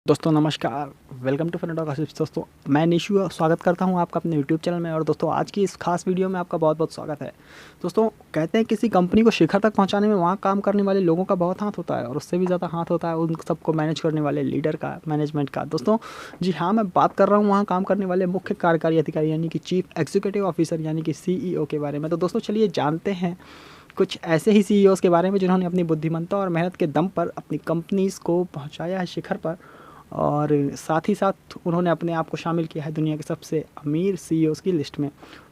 दोस्तों नमस्कार, welcome to fun talk Asif. दोस्तों मैं निशु स्वागत करता हूं आपका अपने यूट्यूब चैनल में। और दोस्तों आज की इस खास वीडियो में आपका बहुत बहुत स्वागत है। दोस्तों कहते हैं किसी कंपनी को शिखर तक पहुंचाने में वहां काम करने वाले लोगों का बहुत हाथ होता है, और उससे भी ज़्यादा हाथ होता है उन सबको मैनेज करने वाले लीडर का, मैनेजमेंट का। दोस्तों जी हाँ, मैं बात कर रहा हूँ वहाँ काम करने वाले मुख्य कार्यकारी अधिकारी यानी कि चीफ एग्जीक्यूटिव ऑफिसर यानी कि CEO के बारे में। तो दोस्तों चलिए जानते हैं कुछ ऐसे ही CEOs के बारे में जिन्होंने अपनी बुद्धिमत्ता और मेहनत के दम पर अपनी कंपनीज़ को पहुंचाया है शिखर पर, और साथ ही साथ उन्होंने अपने आप को शामिल किया है दुनिया के सबसे अमीर CEOs की लिस्ट में।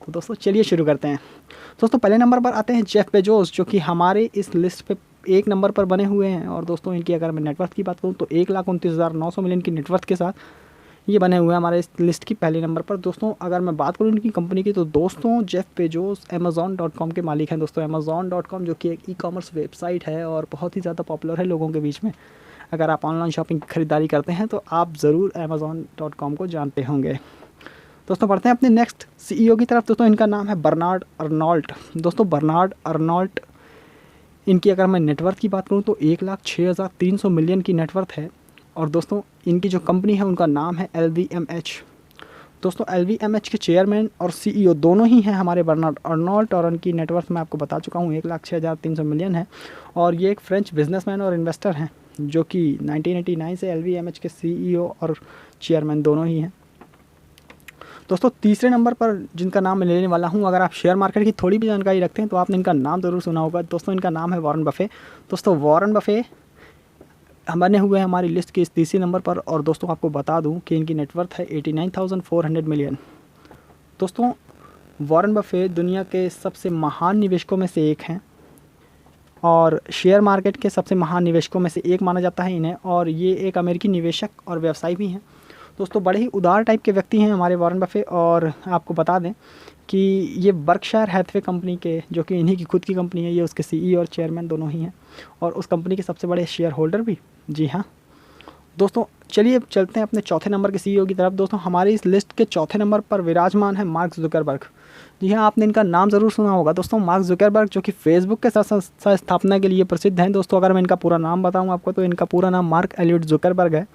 तो दोस्तों चलिए शुरू करते हैं। दोस्तों पहले नंबर पर आते हैं जेफ बेजोस, जो कि हमारे इस लिस्ट पे एक नंबर पर बने हुए हैं। और दोस्तों इनकी अगर मैं नेटवर्थ की बात करूँ तो 1,29,900 मिलियन की नेटवर्थ के साथ ये बने हुए हैं हमारे इस लिस्ट की पहले नंबर पर। दोस्तों अगर मैं बात करूँ इनकी कंपनी की, तो दोस्तों जेफ बेजोस Amazon.com के मालिक हैं। दोस्तों Amazon.com जो कि एक ई-कॉमर्स वेबसाइट है और बहुत ही ज़्यादा पॉपुलर है लोगों के बीच में। अगर आप ऑनलाइन शॉपिंग खरीदारी करते हैं तो आप ज़रूर Amazon.com को जानते होंगे। दोस्तों बढ़ते हैं अपने नेक्स्ट CEO की तरफ। दोस्तों इनका नाम है बर्नार्ड अर्नॉल्ट। दोस्तों बर्नार्ड अर्नॉल्ट, इनकी अगर मैं नेटवर्थ की बात करूं तो 1,06,300 मिलियन की नेटवर्थ है। और दोस्तों इनकी जो कंपनी है उनका नाम है LVMH। दोस्तों LVMH के चेयरमैन और CEO दोनों ही हैं हमारे बर्नार्ड अर्नॉल्ट, और उनकी नेटवर्थ मैं आपको बता चुका हूँ 1,06,300 मिलियन है। और ये एक फ्रेंच बिजनेसमैन और इन्वेस्टर हैं जो कि 1989 से LVMH के CEO और चेयरमैन दोनों ही हैं। दोस्तों तीसरे नंबर पर जिनका नाम मैं लेने वाला हूं, अगर आप शेयर मार्केट की थोड़ी भी जानकारी रखते हैं तो आपने इनका नाम ज़रूर सुना होगा। दोस्तों इनका नाम है वॉरेन बफे। दोस्तों वॉरेन बफे बने हुए हैं हमारी लिस्ट के इस तीसरे नंबर पर। और दोस्तों आपको बता दूं कि इनकी नेटवर्थ है 89,400 मिलियन। दोस्तों वॉरेन बफे दुनिया के सबसे महान निवेशकों में से एक हैं, और शेयर मार्केट के सबसे महान निवेशकों में से एक माना जाता है इन्हें। और ये एक अमेरिकी निवेशक और व्यवसायी भी हैं। दोस्तों बड़े ही उदार टाइप के व्यक्ति हैं हमारे वॉरेन बफे। और आपको बता दें कि ये बर्कशायर हैथवे कंपनी के, जो कि इन्हीं की खुद की कंपनी है, ये उसके CEO और चेयरमैन दोनों ही हैं, और उस कंपनी के सबसे बड़े शेयर होल्डर भी। जी हाँ दोस्तों चलिए चलते हैं अपने चौथे नंबर के CEO की तरफ। दोस्तों हमारी इस लिस्ट के चौथे नंबर पर विराजमान है मार्क जुकरबर्ग। जी हाँ, आपने इनका नाम ज़रूर सुना होगा। दोस्तों मार्क जुकरबर्ग जो कि फेसबुक के सह स्थापना के लिए प्रसिद्ध हैं। दोस्तों अगर मैं इनका पूरा नाम बताऊं आपको तो इनका पूरा नाम मार्क एलियट जुकरबर्ग है,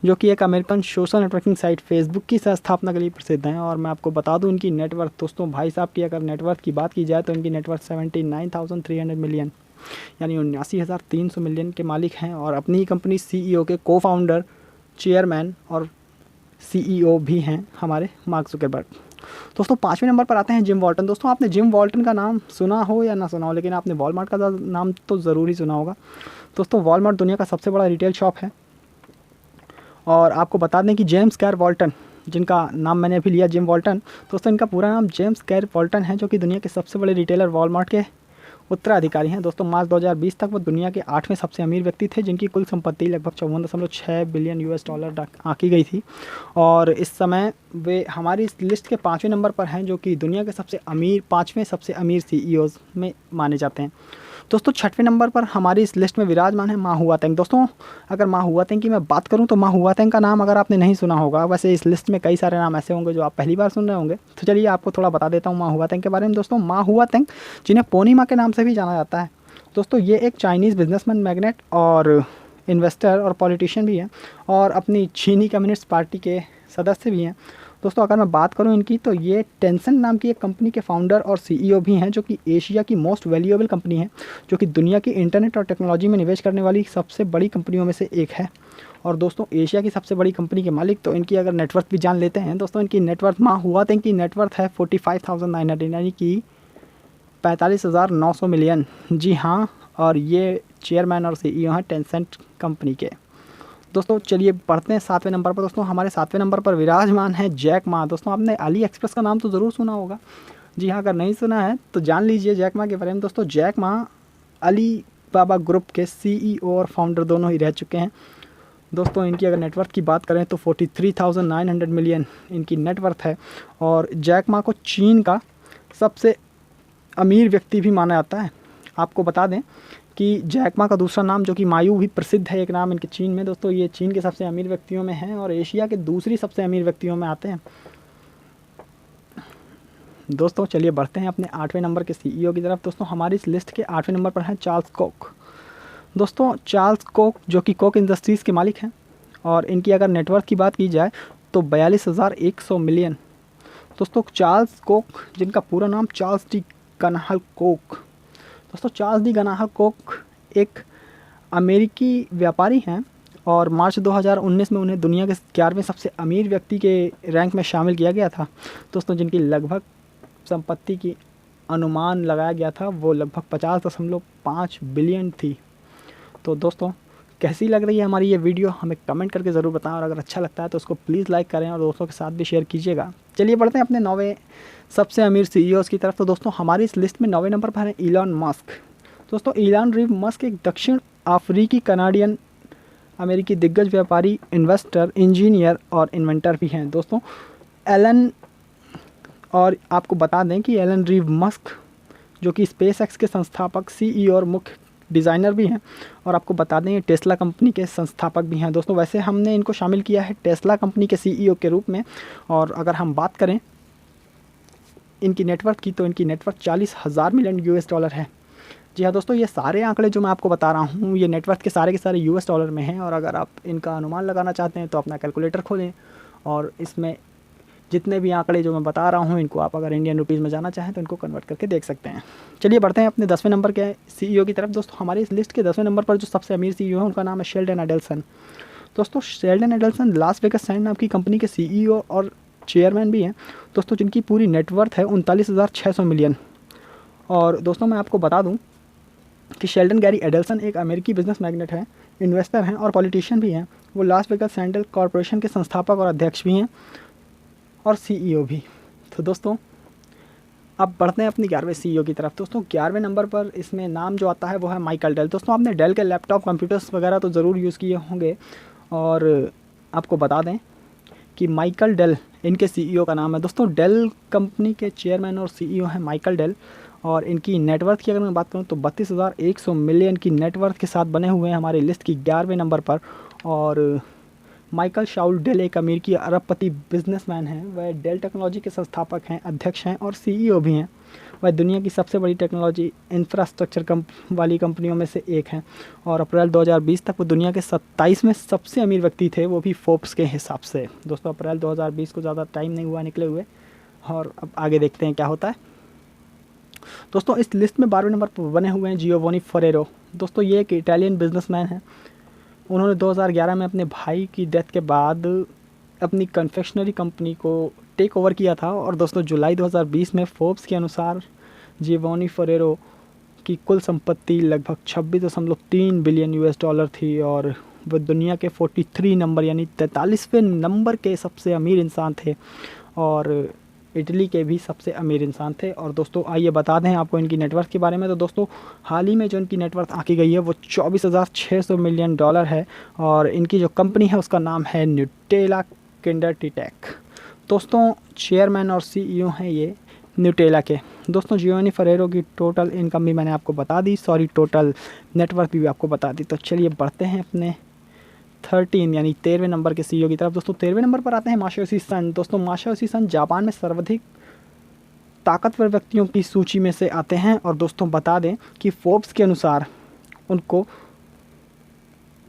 जो कि एक American social networking site Facebook की सह स्थापना के लिए प्रसिद्ध हैं। और मैं आपको बता दूं इनकी नेटवर्थ, दोस्तों भाई साहब की अगर नेटवर्थ की बात की जाए तो इनकी नेटवर्थ 79,300 मिलियन यानी 79,300 मिलियन के मालिक हैं। और अपनी ही कंपनी CEO के Co-फाउंडर, चेयरमैन और CEO भी हैं हमारे मार्क जुकरबर्ग। दोस्तों पाँचवें नंबर पर आते हैं जिम वॉल्टन। दोस्तों आपने जिम वॉल्टन का नाम सुना हो या ना सुना हो, लेकिन आपने वॉलमार्ट का नाम तो ज़रूर ही सुना होगा। दोस्तों वॉलमार्ट दुनिया का सबसे बड़ा रिटेल शॉप है। और आपको बता दें कि जेम्स कैर वॉल्टन, जिनका नाम मैंने अभी लिया जिम वॉल्टन, दोस्तों इनका पूरा नाम जेम्स कैर वॉल्टन है, जो कि दुनिया के सबसे बड़े रिटेलर वॉलमार्ट के उत्तराधिकारी हैं। दोस्तों मार्च 2020 तक वो दुनिया के 8वें सबसे अमीर व्यक्ति थे, जिनकी कुल संपत्ति लगभग 54.6 बिलियन US डॉलर आंकी गई थी। और इस समय वे हमारी इस लिस्ट के 5वें नंबर पर हैं, जो कि दुनिया के सबसे अमीर 5वें सबसे अमीर CEOs में माने जाते हैं। दोस्तों 6वें नंबर पर हमारी इस लिस्ट में विराजमान है मा हुआतेंग। दोस्तों अगर मा हुआतेंग की मैं बात करूं तो मा हुआतेंग का नाम अगर आपने नहीं सुना होगा, वैसे इस लिस्ट में कई सारे नाम ऐसे होंगे जो आप पहली बार सुन रहे होंगे, तो चलिए आपको थोड़ा बता देता हूं मा हुआतेंग के बारे में। दोस्तों मा हुआतेंग, जिन्हें पोनी मा के नाम से भी जाना जाता है, दोस्तों ये एक चाइनीज़ बिजनेसमैन, मैग्नेट और इन्वेस्टर और पॉलिटिशियन भी हैं, और अपनी चीनी कम्युनिस्ट पार्टी के सदस्य भी हैं। दोस्तों अगर मैं बात करूं इनकी, तो ये टेंसेंट नाम की एक कंपनी के फाउंडर और CEO भी हैं, जो कि एशिया की मोस्ट वैल्यूएबल कंपनी है, जो कि दुनिया की इंटरनेट और टेक्नोलॉजी में निवेश करने वाली सबसे बड़ी कंपनियों में से एक है। और दोस्तों एशिया की सबसे बड़ी कंपनी के मालिक, तो इनकी अगर नेटवर्थ भी जान लेते हैं, दोस्तों इनकी नेटवर्थ मा हुआतेंग की नेटवर्थ है 45,900 यानी कि 45,900 मिलियन। जी हाँ, और ये चेयरमैन और CEO हैं टेंसेंट कंपनी के। दोस्तों चलिए बढ़ते हैं 7वें नंबर पर। दोस्तों हमारे 7वें नंबर पर विराजमान है जैक मा। दोस्तों आपने अली एक्सप्रेस का नाम तो ज़रूर सुना होगा। जी हाँ, अगर नहीं सुना है तो जान लीजिए जैक मा के बारे में। दोस्तों जैक मा अली बाबा ग्रुप के CEO और फाउंडर दोनों ही रह चुके हैं। दोस्तों इनकी अगर नेटवर्थ की बात करें तो 43,900 मिलियन इनकी नेटवर्थ है। और जैक मा को चीन का सबसे अमीर व्यक्ति भी माना जाता है। आपको बता दें कि जैक मा का दूसरा नाम, जो कि मायू, भी प्रसिद्ध है एक नाम इनके चीन में। दोस्तों ये चीन के सबसे अमीर व्यक्तियों में हैं और एशिया के दूसरी सबसे अमीर व्यक्तियों में आते हैं। दोस्तों चलिए बढ़ते हैं अपने 8वें नंबर के CEO की तरफ। दोस्तों हमारी इस लिस्ट के 8वें नंबर पर हैं चार्ल्स कोक। दोस्तों चार्ल्स कोक, जो कि कोक इंडस्ट्रीज़ के मालिक हैं, और इनकी अगर नेटवर्थ की बात की जाए तो 42,100 मिलियन। दोस्तों चार्ल्स कोक, जिनका पूरा नाम चार्ल्स डी गनाहल कोक, दोस्तों चार्ल्स डी गनाहल कोक एक अमेरिकी व्यापारी हैं और मार्च 2019 में उन्हें दुनिया के 11वें सबसे अमीर व्यक्ति के रैंक में शामिल किया गया था। दोस्तों जिनकी लगभग संपत्ति की अनुमान लगाया गया था वो लगभग 50.5 बिलियन थी। तो दोस्तों कैसी लग रही है हमारी ये वीडियो, हमें कमेंट करके ज़रूर बताएं और अगर अच्छा लगता है तो उसको प्लीज़ लाइक करें और दोस्तों के साथ भी शेयर कीजिएगा। चलिए बढ़ते हैं अपने 9वें सबसे अमीर सीईओज़ की तरफ। तो दोस्तों हमारी इस लिस्ट में 9वें नंबर पर है इलॉन मस्क। दोस्तों इलॉन रीव मस्क एक दक्षिण अफ्रीकी कनाडियन अमेरिकी दिग्गज व्यापारी, इन्वेस्टर, इंजीनियर और इन्वेंटर भी हैं। दोस्तों एलन, और आपको बता दें कि एलन रीव मस्क जो कि स्पेसएक्स के संस्थापक, सीईओ और मुख्य डिज़ाइनर भी हैं, और आपको बता दें ये टेस्ला कंपनी के संस्थापक भी हैं। दोस्तों वैसे हमने इनको शामिल किया है टेस्ला कंपनी के सीईओ के रूप में। और अगर हम बात करें इनकी नेटवर्थ की तो इनकी नेटवर्थ 40,000 मिलियन यूएस डॉलर है। जी हाँ दोस्तों, ये सारे आंकड़े जो मैं आपको बता रहा हूँ ये नेटवर्थ के सारे यूएस डॉलर में हैं। और अगर आप इनका अनुमान लगाना चाहते हैं तो अपना कैलकुलेटर खोलें और इसमें जितने भी आंकड़े जो मैं बता रहा हूँ इनको आप अगर इंडियन रुपीज़ में जाना चाहें तो इनको कन्वर्ट करके देख सकते हैं। चलिए बढ़ते हैं अपने 10वें नंबर के सीईओ की तरफ। दोस्तों हमारी इस लिस्ट के 10वें नंबर पर जो सबसे अमीर सीईओ है उनका नाम है शेल्डन एडल्सन। दोस्तों शेल्डन एडल्सन लास वेगास सैंड नाम की कंपनी के सीईओ और चेयरमैन भी हैं। दोस्तों जिनकी पूरी नेटवर्थ है 39,600 मिलियन। और दोस्तों मैं आपको बता दूँ कि शेल्डन गैरी एडल्सन एक अमेरिकी बिजनेस मैग्नेट है, इन्वेस्टर हैं और पॉलिटिशियन भी हैं। वो लास वेगास सैंडल कॉरपोरेशन के संस्थापक और अध्यक्ष भी हैं और सीईओ भी। तो दोस्तों अब बढ़ते हैं अपनी 11वें सीईओ की तरफ। दोस्तों 11वें नंबर पर इसमें नाम जो आता है वो है माइकल डेल। दोस्तों आपने डेल के लैपटॉप, कंप्यूटर्स वगैरह तो ज़रूर यूज़ किए होंगे और आपको बता दें कि माइकल डेल इनके सीईओ का नाम है। दोस्तों डेल कंपनी के चेयरमैन और सीईओ हैं माइकल डेल, और इनकी नेटवर्थ की अगर मैं बात करूं तो 32,100 मिलियन की नेटवर्थ के साथ बने हुए हैं हमारी लिस्ट की 11वें नंबर पर। और माइकल शाउल डेल एक अमेरिकी अरबपति बिजनेसमैन हैं। वह डेल टेक्नोलॉजी के संस्थापक हैं, अध्यक्ष हैं और सीईओ भी हैं। वह दुनिया की सबसे बड़ी टेक्नोलॉजी इंफ्रास्ट्रक्चर वाली कंपनियों में से एक हैं और अप्रैल 2020 तक वो दुनिया के 27वें सबसे अमीर व्यक्ति थे, वो भी फोर्ब्स के हिसाब से। दोस्तों अप्रैल 2020 को ज़्यादा टाइम नहीं हुआ निकले हुए, और अब आगे देखते हैं क्या होता है। दोस्तों इस लिस्ट में 12वें नंबर पर बने हुए हैं जियोवानी फरेरो। दोस्तों ये एक इटालियन बिजनेसमैन हैं। उन्होंने 2011 में अपने भाई की डेथ के बाद अपनी कन्फेक्शनरी कंपनी को टेक ओवर किया था। और दोस्तों जुलाई 2020 में फोर्ब्स के अनुसार जियोवानी फरेरो की कुल संपत्ति लगभग 26.3 बिलियन यूएस डॉलर थी और वह दुनिया के 43 नंबर यानी 43वें नंबर के सबसे अमीर इंसान थे और इटली के भी सबसे अमीर इंसान थे। और दोस्तों आइए बता दें आपको इनकी नेटवर्थ के बारे में। तो दोस्तों हाल ही में जो इनकी नेटवर्थ आकी गई है वो 24,600 मिलियन डॉलर है और इनकी जो कंपनी है उसका नाम है न्यूटेला किंडरटेक। दोस्तों चेयरमैन और सीईओ हैं ये न्यूटेला के। दोस्तों जियोवानी फरेरो की टोटल इनकम भी मैंने आपको बता दी, टोटल नेटवर्थ भी आपको बता दी। तो चलिए बढ़ते हैं अपने 13 यानी 13वें नंबर के सीईओ की तरफ। दोस्तों 13वें नंबर पर आते हैं मासायोशी सन। दोस्तों मासायोशी सन जापान में सर्वाधिक ताकतवर व्यक्तियों की सूची में से आते हैं और दोस्तों बता दें कि फोर्ब्स के अनुसार उनको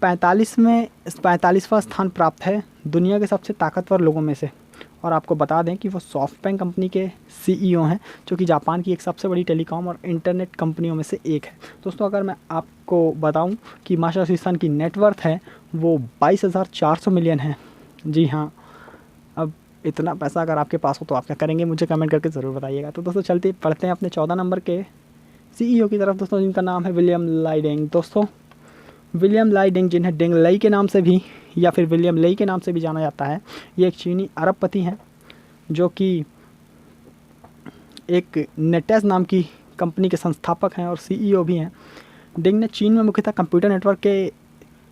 45वां स्थान प्राप्त है दुनिया के सबसे ताकतवर लोगों में से। और आपको बता दें कि वो सॉफ्टबैंक कंपनी के सीईओ हैं जो कि जापान की एक सबसे बड़ी टेलीकॉम और इंटरनेट कंपनियों में से एक है। दोस्तों अगर मैं आपको बताऊं कि मासायोशी सन की नेटवर्थ है वो 22,400 मिलियन है। जी हाँ, अब इतना पैसा अगर आपके पास हो तो आप क्या करेंगे, मुझे कमेंट करके ज़रूर बताइएगा। तो दोस्तों चलते पढ़ते हैं अपने 14 नंबर के सीईओ की तरफ दोस्तों, जिनका नाम है विलियम लाइडेंग। दोस्तों विलियम लाइडेंग, जिन्हें डेंग लई के नाम से भी या फिर विलियम लेई के नाम से भी जाना जाता है, ये एक चीनी अरबपति हैं जो कि एक नेटेस नाम की कंपनी के संस्थापक हैं और सीईओ भी हैं। डिंग ने चीन में मुख्यतः कंप्यूटर नेटवर्क के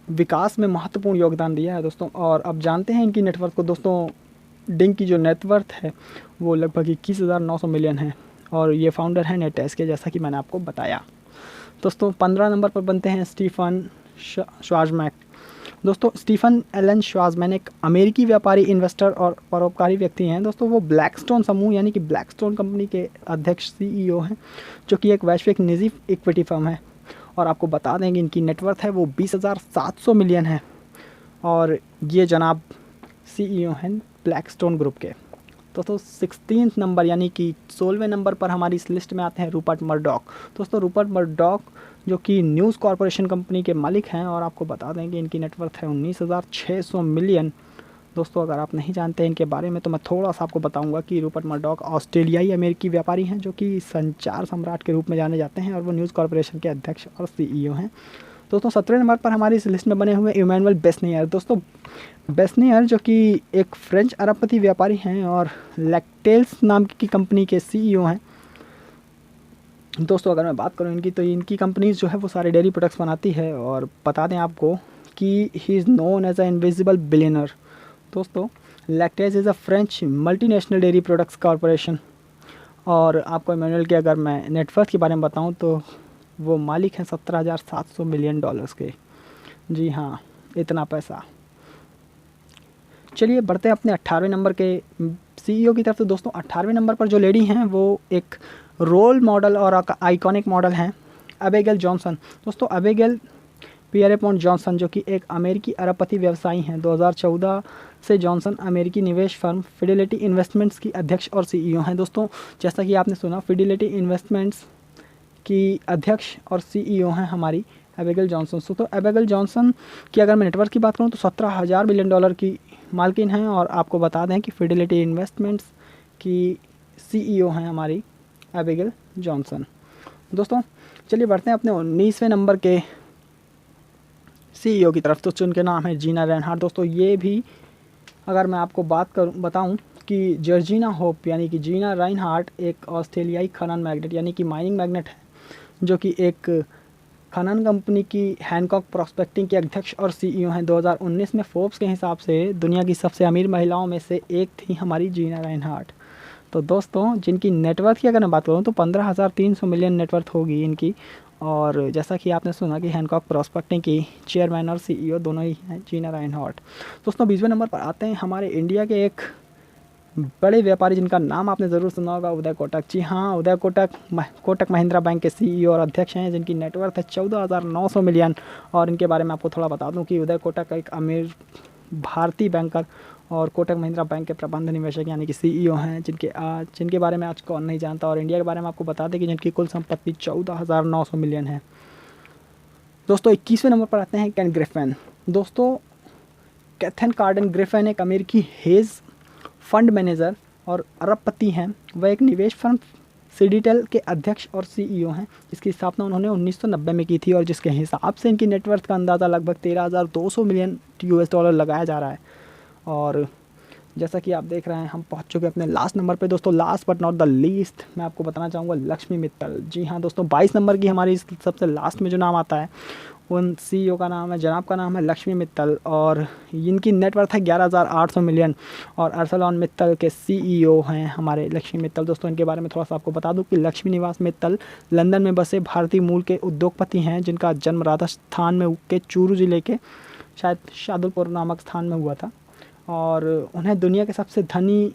विकास में महत्वपूर्ण योगदान दिया है दोस्तों। और अब जानते हैं इनकी नेटवर्क को। दोस्तों डिंग की जो नेटवर्थ है वो लगभग 21,900 मिलियन है और ये फाउंडर हैं नेटेस के, जैसा कि मैंने आपको बताया। दोस्तों 15 नंबर पर बनते हैं स्टीफन श्वार्ज़मैन। दोस्तों स्टीफन एलन श्वार्ज़मैन एक अमेरिकी व्यापारी, इन्वेस्टर और परोपकारी व्यक्ति हैं। दोस्तों वो ब्लैकस्टोन समूह यानी कि ब्लैकस्टोन कंपनी के अध्यक्ष सीईओ हैं जो कि एक वैश्विक निजी इक्विटी फर्म है। और आपको बता दें कि इनकी नेटवर्थ है वो 20,700 मिलियन है। और ये जनाब CEO हैं ब्लैकस्टोन ग्रुप के। दोस्तों 16 नंबर यानी कि 16वें नंबर पर हमारी इस लिस्ट में आते हैं रूपर्ट मर्डॉक। दोस्तों रूपर्ट मर्डॉक जो कि न्यूज़ कॉरपोरेशन कंपनी के मालिक हैं, और आपको बता दें कि इनकी नेटवर्थ है 19,600 मिलियन। दोस्तों अगर आप नहीं जानते इनके बारे में तो मैं थोड़ा सा आपको बताऊंगा कि रूपर्ट मर्डॉक ऑस्ट्रेलियाई अमेरिकी व्यापारी हैं जो कि संचार सम्राट के रूप में जाने जाते हैं, और वो न्यूज़ कॉरपोरेशन के अध्यक्ष और CEO हैं। दोस्तों 17वें नंबर पर हमारी इस लिस्ट में बने हुए इमैनुअल बेस्नियर। दोस्तों बेस्नियर जो कि एक फ्रेंच अरबपति व्यापारी हैं और लैक्टेल्स नाम की कंपनी के CEO हैं। दोस्तों अगर मैं बात करूं इनकी, तो इनकी कंपनीज जो है वो सारे डेयरी प्रोडक्ट्स बनाती है, और बता दें आपको कि he is known as a invisible billionaire. दोस्तों Lactalis is a French multinational dairy products corporation, और आपको इमैनुअल के अगर मैं नेटवर्थ के बारे में बताऊं तो वो मालिक हैं $17,700 मिलियन के। जी हाँ, इतना पैसा। चलिए बढ़ते हैं अपने 18वें नंबर के CEO की तरफ। तो दोस्तों 18वें नंबर पर जो लेडी हैं वो एक रोल मॉडल और आइकॉनिक मॉडल हैं, अबेगेल जॉनसन। दोस्तों अबेगेल पियरेपॉन्ट जॉनसन जो कि एक अमेरिकी अरबपति व्यवसायी हैं। 2014 से जॉनसन अमेरिकी निवेश फर्म फिडेलिटी इन्वेस्टमेंट्स की अध्यक्ष और CEO हैं। दोस्तों जैसा कि आपने सुना, फिडेलिटी इन्वेस्टमेंट्स की अध्यक्ष और CEO हैं हमारी अबेगेल जॉनसन। तो अबेगेल जॉनसन की अगर मैं नेटवर्क की बात करूं तो $17,000 मिलियन की मालकिन हैं, और आपको बता दें कि फिडेलिटी इन्वेस्टमेंट्स की CEO हैं हमारी अबेगेल जॉनसन। दोस्तों चलिए बढ़ते हैं अपने 19वें नंबर के CEO की तरफ। तो उनके नाम है जीना रेनहार्ट। दोस्तों ये भी अगर मैं आपको बताऊं कि जॉर्जिना होप यानी कि जीना रेनहार्ट एक ऑस्ट्रेलियाई खनन मैग्नेट यानी कि माइनिंग मैग्नेट है, जो कि एक खनन कंपनी की हैनकॉक प्रॉस्पेक्टिंग के अध्यक्ष और CEO हैं। 2019 में फोर्ब्स के हिसाब से दुनिया की सबसे अमीर महिलाओं में से एक थी हमारी जीना रेनहार्ट। तो दोस्तों जिनकी नेटवर्थ की अगर मैं बात करूँ तो 15,300 मिलियन नेटवर्थ होगी इनकी, और जैसा कि आपने सुना कि हैनकॉक प्रॉस्पेक्टिंग की चेयरमैन और CEO दोनों ही हैं जीना रेनहार्ट। दोस्तों 20वें नंबर पर आते हैं हमारे इंडिया के एक बड़े व्यापारी जिनका नाम आपने ज़रूर सुना होगा, उदय कोटक। जी हाँ, उदय कोटक महिंद्रा बैंक के CEO और अध्यक्ष हैं, जिनकी नेटवर्थ है 14,900 मिलियन। और इनके बारे में आपको थोड़ा बता दूं कि उदय कोटक एक अमीर भारतीय बैंकर और कोटक महिंद्रा बैंक के प्रबंध निवेशक यानी कि CEO हैं, जिनके बारे में आज कौन नहीं जानता। और इंडिया के बारे में आपको बता दें कि जिनकी कुल संपत्ति 14,900 मिलियन है। दोस्तों 21वें नंबर पर आते हैं कैन ग्रिफिन। दोस्तों कैथन कार्डन ग्रिफिन एक अमेरिकी हेज फंड मैनेजर और अरबपति हैं। वह एक निवेश फर्म सीडीटेल के अध्यक्ष और CEO हैं, जिसकी स्थापना उन्होंने 1990 में की थी, और जिसके हिसाब से इनकी नेटवर्थ का अंदाज़ा लगभग $13,200 मिलियन लगाया जा रहा है। और जैसा कि आप देख रहे हैं हम पहुंच चुके हैं अपने लास्ट नंबर पे। दोस्तों last but not the least मैं आपको बताना चाहूँगा लक्ष्मी मित्तल। जी हाँ दोस्तों 22 नंबर की हमारी सबसे लास्ट में जो नाम आता है उन CEO का नाम है, जनाब का नाम है लक्ष्मी मित्तल, और इनकी नेटवर्थ है 11,800 मिलियन, और अर्सलॉन मित्तल के CEO हैं हमारे लक्ष्मी मित्तल। दोस्तों इनके बारे में थोड़ा सा आपको बता दूं कि लक्ष्मी निवास मित्तल लंदन में बसे भारतीय मूल के उद्योगपति हैं, जिनका जन्म राजस्थान में के चूरू ज़िले के शायद शादुलपुर नामक स्थान में हुआ था, और उन्हें दुनिया के सबसे धनी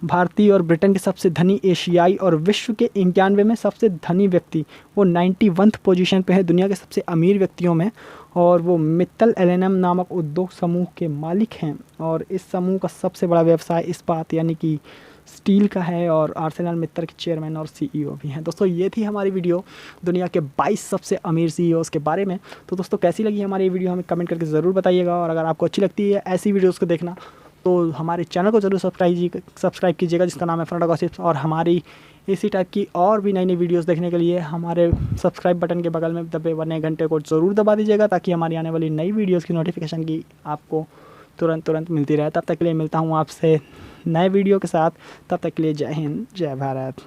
भारतीय और ब्रिटेन के सबसे धनी एशियाई और विश्व के 91 में सबसे धनी व्यक्ति, वो 91th पोजीशन पे है दुनिया के सबसे अमीर व्यक्तियों में, और वो मित्तल एल&एम नामक उद्योग समूह के मालिक हैं। और इस समूह का सबसे बड़ा व्यवसाय इस्पात यानी कि स्टील का है, और आर्सेनल मित्तल के चेयरमैन और CEO भी हैं। दोस्तों ये थी हमारी वीडियो दुनिया के 22 सबसे अमीर CEOs के बारे में। तो दोस्तों कैसी लगी हमारी ये वीडियो हमें कमेंट करके ज़रूर बताइएगा, और अगर आपको अच्छी लगती है ऐसी वीडियोज़ को देखना तो हमारे चैनल को ज़रूर सब्सक्राइब कीजिएगा, जिसका नाम है फनाडा गॉसिप्स। और हमारी इसी टाइप की और भी नई नई वीडियोस देखने के लिए हमारे सब्सक्राइब बटन के बगल में दबे बने घंटे को ज़रूर दबा दीजिएगा, ताकि हमारी आने वाली नई वीडियोस की नोटिफिकेशन की आपको तुरंत मिलती रहे। तब तक के लिए मिलता हूँ आपसे नए वीडियो के साथ। तब तक के लिए जय हिंद, जय भारत।